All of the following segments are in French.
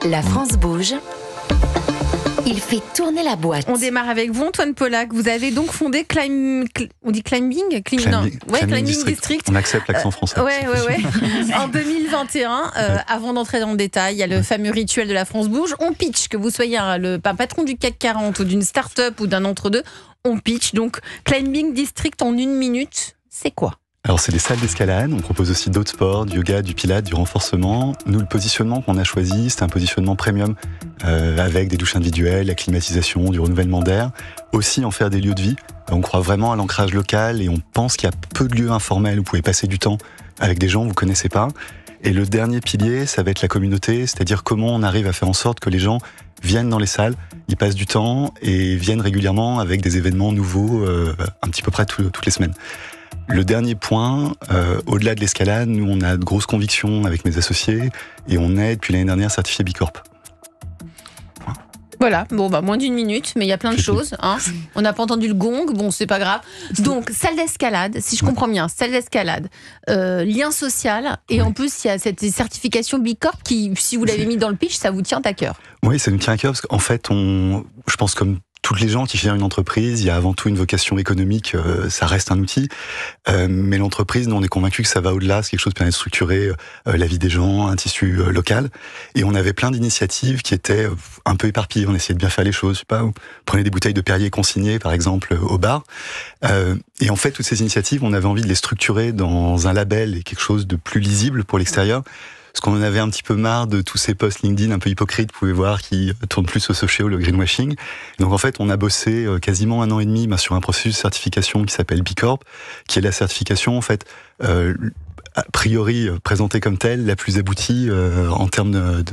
La France bouge. Il fait tourner la boîte. On démarre avec vous, Antoine Pollack. Vous avez donc fondé Climbing District. On accepte l'accent français. Ouais. En 2021, avant d'entrer dans le détail, il y a le fameux rituel de la France bouge. On pitch, que vous soyez un patron du CAC 40 ou d'une start-up ou d'un entre-deux, on pitch. Donc, Climbing District en 1 minute, c'est quoi ? Alors, c'est des salles d'escalade. On propose aussi d'autres sports, du yoga, du pilates, du renforcement. Nous, le positionnement qu'on a choisi, c'est un positionnement premium avec des douches individuelles, la climatisation, du renouvellement d'air. Aussi, en faire des lieux de vie. On croit vraiment à l'ancrage local et on pense qu'il y a peu de lieux informels où vous pouvez passer du temps avec des gens que vous connaissez pas. Et le dernier pilier, ça va être la communauté, c'est-à-dire comment on arrive à faire en sorte que les gens viennent dans les salles, ils passent du temps et viennent régulièrement avec des événements nouveaux, un petit peu près toutes les semaines. Le dernier point, au-delà de l'escalade, nous on a de grosses convictions avec mes associés et on est depuis l'année dernière certifié B Corp. Voilà, moins d'1 minute, mais il y a plein de choses. On n'a pas entendu le gong, c'est pas grave. Donc, salle d'escalade, si je comprends bien, salle d'escalade, lien social, et en plus, il y a cette certification B Corp qui, si vous l'avez mis dans le pitch, ça vous tient à cœur. Oui, ça nous tient à cœur parce qu'en fait, je pense comme toutes les gens qui gèrent une entreprise, il y a avant tout une vocation économique, ça reste un outil. Mais l'entreprise, nous, on est convaincus que ça va au-delà, c'est quelque chose qui permet de structurer la vie des gens, un tissu local. Et on avait plein d'initiatives qui étaient un peu éparpillées. On essayait de bien faire les choses. Je sais pas, vous prenez des bouteilles de Perrier consignées, par exemple, au bar. Et en fait, toutes ces initiatives, on avait envie de les structurer dans un label et quelque chose de plus lisible pour l'extérieur. Parce qu'on en avait un petit peu marre de tous ces posts LinkedIn un peu hypocrites, vous pouvez voir, qui tournent plus au social, le greenwashing. Donc en fait, on a bossé quasiment 1 an et demi sur un processus de certification qui s'appelle B Corp, qui est la certification, en fait, a priori présentée comme telle, la plus aboutie en termes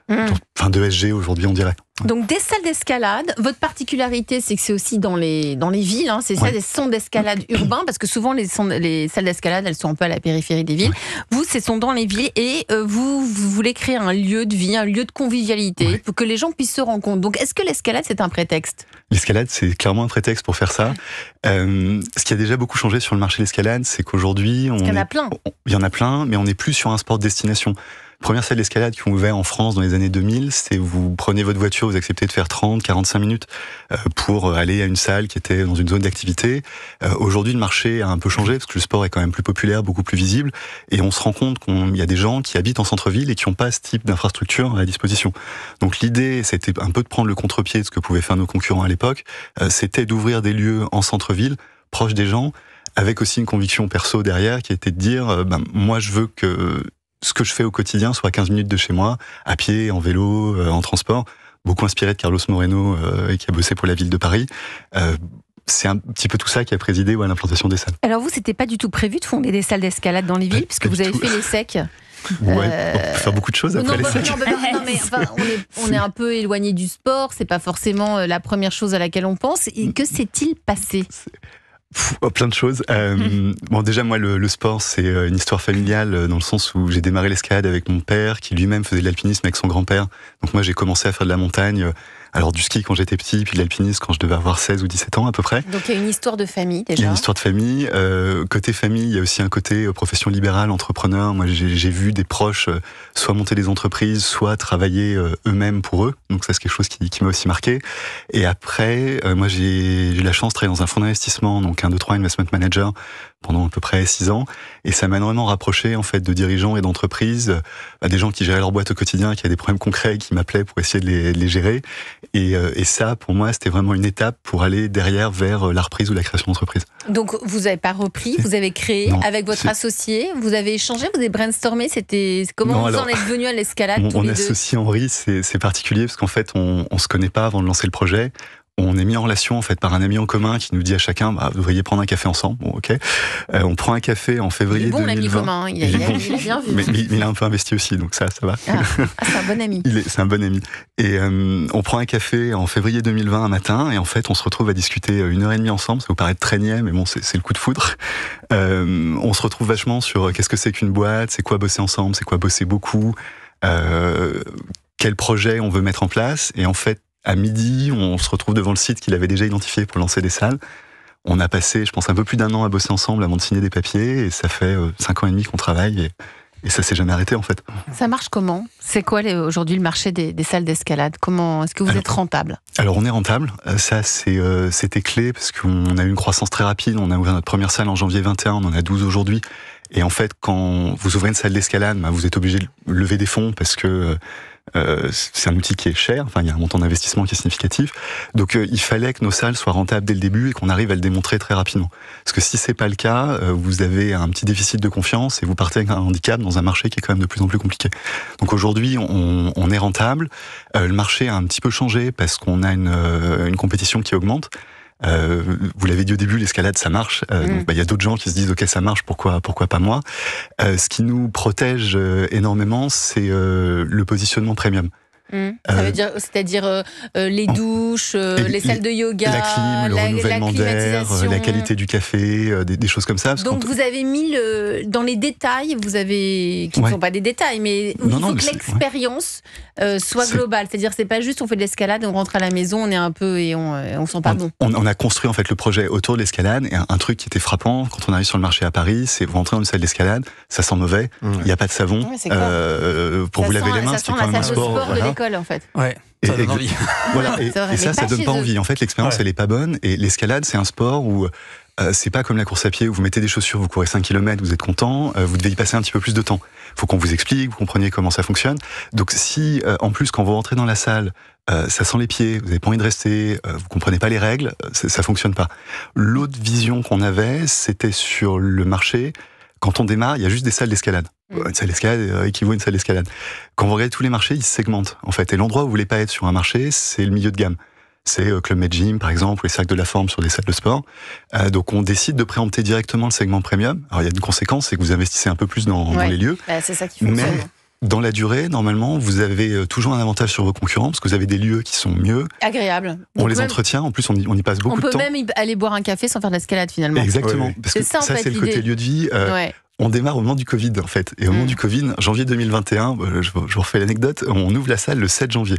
de SG aujourd'hui, on dirait. Donc des salles d'escalade, votre particularité c'est que c'est aussi dans les villes, c'est ça, des centres d'escalade urbains, parce que souvent les salles d'escalade elles sont un peu à la périphérie des villes. Vous, ce sont dans les villes et vous voulez créer un lieu de vie, un lieu de convivialité pour que les gens puissent se rendre compte. Donc est-ce que l'escalade c'est un prétexte ? L'escalade c'est clairement un prétexte pour faire ça. Ce qui a déjà beaucoup changé sur le marché de l'escalade, c'est qu'aujourd'hui il y en a plein, mais on n'est plus sur un sport de destination. Première salle d'escalade qui ont ouvert en France dans les années 2000, c'est vous prenez votre voiture, vous acceptez de faire 30-45 minutes pour aller à une salle qui était dans une zone d'activité. Aujourd'hui, le marché a un peu changé parce que le sport est quand même plus populaire, beaucoup plus visible, et on se rend compte qu'il y a des gens qui habitent en centre-ville et qui n'ont pas ce type d'infrastructure à disposition. Donc l'idée, c'était un peu de prendre le contre-pied de ce que pouvaient faire nos concurrents à l'époque, c'était d'ouvrir des lieux en centre-ville, proches des gens, avec aussi une conviction perso derrière qui était de dire, moi je veux que ce que je fais au quotidien soit 15 minutes de chez moi, à pied, en vélo, en transport, beaucoup inspiré de Carlos Moreno qui a bossé pour la ville de Paris. C'est un petit peu tout ça qui a présidé à l'implantation des salles. Alors vous, c'était pas du tout prévu de fonder des salles d'escalade dans les villes, puisque vous avez fait les SEC. On peut faire beaucoup de choses après les SEC. On est un peu éloigné du sport, c'est pas forcément la première chose à laquelle on pense. Et que s'est-il passé ? Plein de choses. Déjà, moi, le sport, c'est une histoire familiale dans le sens où j'ai démarré l'escalade avec mon père, qui lui-même faisait de l'alpinisme avec son grand-père. Donc moi, j'ai commencé à faire de la montagne, alors du ski quand j'étais petit, puis de l'alpinisme quand je devais avoir 16 ou 17 ans à peu près. Donc il y a une histoire de famille déjà. Il y a une histoire de famille. Côté famille, il y a aussi un côté profession libérale, entrepreneur. Moi, j'ai vu des proches soit monter des entreprises, soit travailler eux-mêmes pour eux. Donc ça, c'est quelque chose qui m'a aussi marqué. Et après, moi, j'ai eu la chance de travailler dans un fonds d'investissement, donc 1, 2, 3 Investment Manager, pendant à peu près 6 ans. Et ça m'a énormément rapproché, en fait, de dirigeants et d'entreprises, des gens qui géraient leur boîte au quotidien, qui avaient des problèmes concrets, qui m'appelaient pour essayer de les gérer. Et ça, pour moi, c'était vraiment une étape pour aller derrière vers la reprise ou la création d'entreprise. Donc, vous n'avez pas repris, vous avez créé avec votre associé, vous avez échangé, vous avez brainstormé, comment vous en êtes venu à l'escalade tous les deux ? Mon associé Henri, c'est particulier parce qu'en fait, on se connaît pas avant de lancer le projet. On est mis en relation en fait par un ami en commun qui nous dit à chacun vous devriez prendre un café ensemble. Bon, ok. On prend un café en février 2020. L'ami commun, il a bien vu. Mais il a un peu investi aussi, donc ça va. C'est un bon ami. C'est un bon ami. Et on prend un café en février 2020 un matin et en fait on se retrouve à discuter 1h30 ensemble. Ça vous paraît très niais, mais bon c'est le coup de foudre. On se retrouve vachement sur qu'est-ce que c'est qu'une boîte, c'est quoi bosser ensemble, c'est quoi bosser beaucoup, quel projet on veut mettre en place. Et en fait à midi, on se retrouve devant le site qu'il avait déjà identifié pour lancer des salles. On a passé, je pense, un peu plus d'1 an à bosser ensemble avant de signer des papiers, et ça fait 5 ans et demi qu'on travaille, Et ça s'est jamais arrêté en fait. Ça marche comment ? C'est quoi aujourd'hui le marché des salles d'escalade ? Comment est-ce que vous êtes rentable ? Alors on est rentable, ça c'était clé parce qu'on a eu une croissance très rapide. On a ouvert notre première salle en janvier 21, on en a 12 aujourd'hui. Et en fait, quand vous ouvrez une salle d'escalade, vous êtes obligé de lever des fonds parce que c'est un outil qui est cher, enfin il y a un montant d'investissement qui est significatif. Donc il fallait que nos salles soient rentables dès le début et qu'on arrive à le démontrer très rapidement. Parce que si c'est pas le cas, vous avez un petit déficit de confiance et vous partez avec un handicap dans un marché qui est quand même de plus en plus compliqué. Donc aujourd'hui on est rentable. Le marché a un petit peu changé parce qu'on a une compétition qui augmente. Vous l'avez dit au début, l'escalade ça marche. Donc y a d'autres gens qui se disent ok ça marche, pourquoi pas moi. Ce qui nous protège énormément, c'est le positionnement premium. Ça veut dire, c'est-à-dire les douches, les salles de yoga, la clim, le renouvellement d'air, la qualité du café, des choses comme ça. Donc vous avez mis dans les détails, qui ne sont pas des détails, mais il faut que l'expérience soit globale. C'est-à-dire c'est pas juste on fait de l'escalade, on rentre à la maison, on est un peu et on sent pas bon. On a construit en fait le projet autour de l'escalade et un truc qui était frappant quand on arrive sur le marché à Paris, c'est vous rentrez dans une salle d'escalade, ça sent mauvais, il n'y a pas de savon pour vous laver les mains, c'est quand même un sport. En fait. Ouais, ça donne envie. Voilà, et ça donne pas envie. En fait, l'expérience, elle est pas bonne. Et l'escalade, c'est un sport où c'est pas comme la course à pied où vous mettez des chaussures, vous courez 5 km, vous êtes content, vous devez y passer un petit peu plus de temps. Faut qu'on vous explique, vous compreniez comment ça fonctionne. Donc si, en plus, quand vous rentrez dans la salle, ça sent les pieds, vous n'avez pas envie de rester, vous comprenez pas les règles, ça fonctionne pas. L'autre vision qu'on avait, c'était sur le marché. Quand on démarre, il y a juste des salles d'escalade. Une salle d'escalade équivaut à une salle d'escalade. Quand vous regardez tous les marchés, ils se segmentent, en fait. Et l'endroit où vous voulez pas être sur un marché, c'est le milieu de gamme. C'est Club Med Gym, par exemple, ou les Cercles de la Forme sur des salles de sport. Donc on décide de préempter directement le segment premium. Alors il y a une conséquence, c'est que vous investissez un peu plus dans les lieux. C'est ça qui fonctionne. Mais dans la durée, normalement, vous avez toujours un avantage sur vos concurrents, parce que vous avez des lieux qui sont mieux. Agréables. On les entretient, en plus on y passe beaucoup de temps. On peut même aller boire un café sans faire de l'escalade, finalement. Exactement. Parce que ça, c'est le côté lieu de vie. On démarre au moment du Covid, en fait. Et au moment du Covid, janvier 2021, je vous refais l'anecdote, on ouvre la salle le 7 janvier.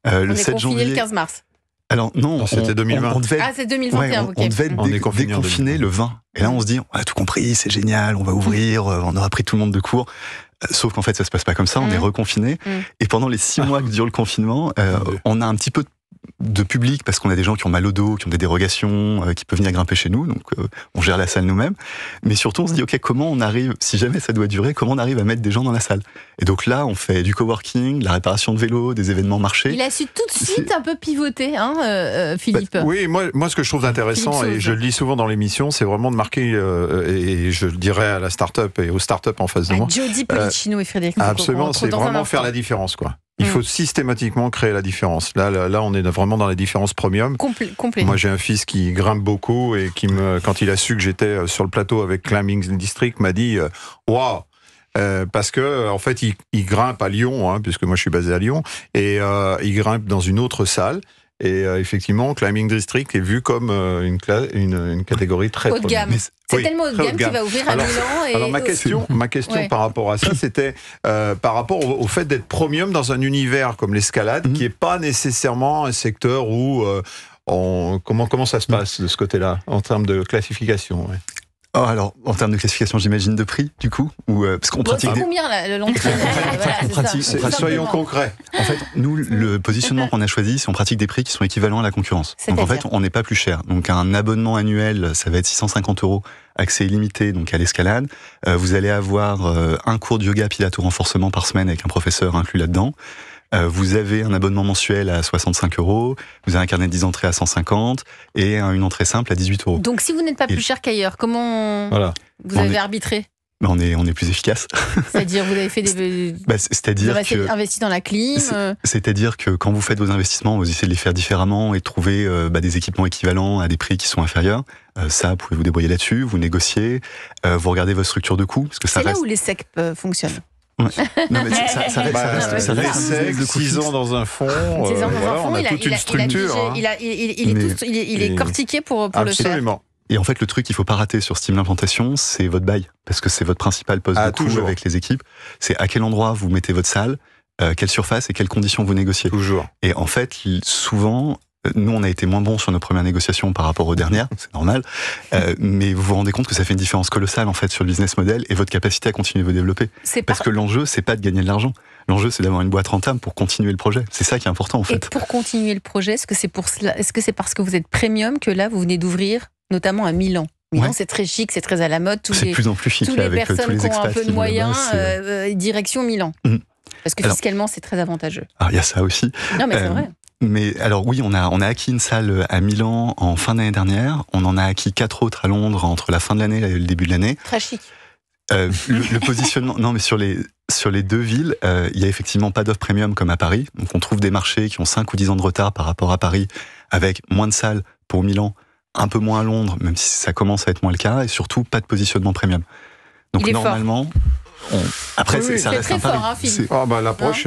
On est confiné le 15 mars. Alors non, c'était 2020. C'est 2021, ok. On devait être déconfiné le 20. Et là, on se dit, on a tout compris, c'est génial, on va ouvrir, on aura pris tout le monde de court. Sauf qu'en fait, ça se passe pas comme ça, on est reconfiné. Et pendant les 6 mois que dure le confinement, on a un petit peu de public parce qu'on a des gens qui ont mal au dos, qui ont des dérogations, qui peuvent venir grimper chez nous, donc on gère la salle nous-mêmes. Mais surtout, on se dit, ok, comment on arrive, si jamais ça doit durer, comment on arrive à mettre des gens dans la salle ? Et donc là, on fait du coworking, la réparation de vélos, des événements marchés. Il a su tout de suite un peu pivoter, Philippe. Oui, moi, ce que je trouve intéressant, et je le dis souvent dans l'émission, c'est vraiment de marquer, et je le dirais à la start-up et aux start-up en face de moi. Jody Policino et Frédéric Moucou. Absolument, c'est vraiment faire la différence, quoi. Il faut systématiquement créer la différence. Là, on est vraiment dans la différence premium. Complètement. Moi, j'ai un fils qui grimpe beaucoup et qui quand il a su que j'étais sur le plateau avec Climbing District, m'a dit waouh. Parce que en fait, il grimpe à Lyon, puisque moi je suis basé à Lyon, et il grimpe dans une autre salle. Et effectivement, Climbing District est vu comme une catégorie très haut de gamme. C'est tellement haut de gamme qu'il va ouvrir à Milan. Alors ma question par rapport à ça, c'était par rapport au fait d'être premium dans un univers comme l'escalade, qui n'est pas nécessairement un secteur où comment ça se passe de ce côté-là en termes de classification. Alors, en termes de classification, j'imagine de prix, du coup, ou parce qu'on pratique combien l'entrée Soyons concrets. En fait, nous, le positionnement qu'on a choisi, c'est on pratique des prix qui sont équivalents à la concurrence. Donc en fait, on n'est pas plus cher. Donc un abonnement annuel, ça va être 650 €, accès illimité donc à l'escalade. Vous allez avoir un cours de yoga pilates au renforcement par semaine avec un professeur inclus là-dedans. Vous avez un abonnement mensuel à 65 €, vous avez un carnet de 10 entrées à 150 et une entrée simple à 18 €. Donc si vous n'êtes pas plus cher qu'ailleurs, comment vous avez arbitré ? On est plus efficace. C'est-à-dire, vous avez fait investi dans la clim. C'est-à-dire que quand vous faites vos investissements, vous essayez de les faire différemment et de trouver des équipements équivalents à des prix qui sont inférieurs. Ça, vous pouvez vous débrouiller là-dessus, vous négociez, vous regardez votre structure de coût. Parce que c'est là où les SEC fonctionnent. Ouais. Non, mais ça reste 6 ans dans un fonds. On a toute une structure. Il est cortiqué pour le faire. Absolument. Et en fait, le truc qu'il faut pas rater sur ce type d'implantation, c'est votre bail. Parce que c'est votre principal poste de coût avec les équipes. C'est à quel endroit vous mettez votre salle, quelle surface et quelles conditions vous négociez. Toujours. Et en fait, souvent, Nous, on a été moins bons sur nos premières négociations par rapport aux dernières, c'est normal, mais vous vous rendez compte que ça fait une différence colossale en fait sur le business model et votre capacité à continuer à vous développer. Parce que l'enjeu, c'est pas de gagner de l'argent. L'enjeu, c'est d'avoir une boîte rentable pour continuer le projet. C'est ça qui est important en fait. Et pour continuer le projet, est-ce que c'est parce que vous êtes premium que là, vous venez d'ouvrir, notamment à Milan? Milan, c'est très chic, c'est très à la mode. C'est de plus en plus chic tous les avec personnes tous les qui ont un expats peu de moyens, direction Milan. Parce que fiscalement, c'est très avantageux. Alors, il y a ça aussi. Non, mais c'est vrai. Mais alors oui, on a acquis une salle à Milan en fin d'année dernière. On en a acquis 4 autres à Londres entre la fin de l'année et le début de l'année. Très chic. Le positionnement, non mais sur les 2 villes, il y a effectivement pas d'offre premium comme à Paris. Donc on trouve des marchés qui ont 5 ou 10 ans de retard par rapport à Paris, avec moins de salles pour Milan, un peu moins à Londres, même si ça commence à être moins le cas, et surtout pas de positionnement premium. Donc normalement, après ça reste très fort, hein, Philippe.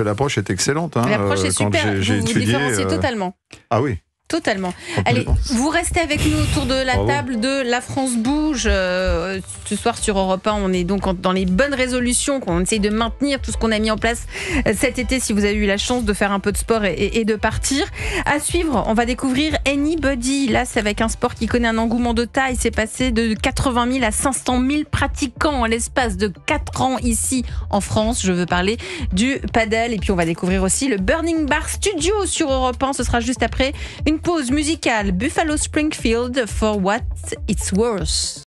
L'approche est excellente. Hein, l'approche est super. Vous vous différenciez totalement. Ah oui. Totalement. Allez, vous restez avec nous autour de la table de La France Bouge. Ce soir sur Europe 1, on est donc dans les bonnes résolutions, qu'on essaye de maintenir tout ce qu'on a mis en place cet été, si vous avez eu la chance de faire un peu de sport et de partir. À suivre, on va découvrir Anybody. Là, c'est avec un sport qui connaît un engouement de taille. C'est passé de 80 000 à 500 000 pratiquants en l'espace de 4 ans ici en France. Je veux parler du paddle. Et puis, on va découvrir aussi le Burning Bar Studio sur Europe 1. Ce sera juste après une pause musicale. Buffalo Springfield, For What It's Worth.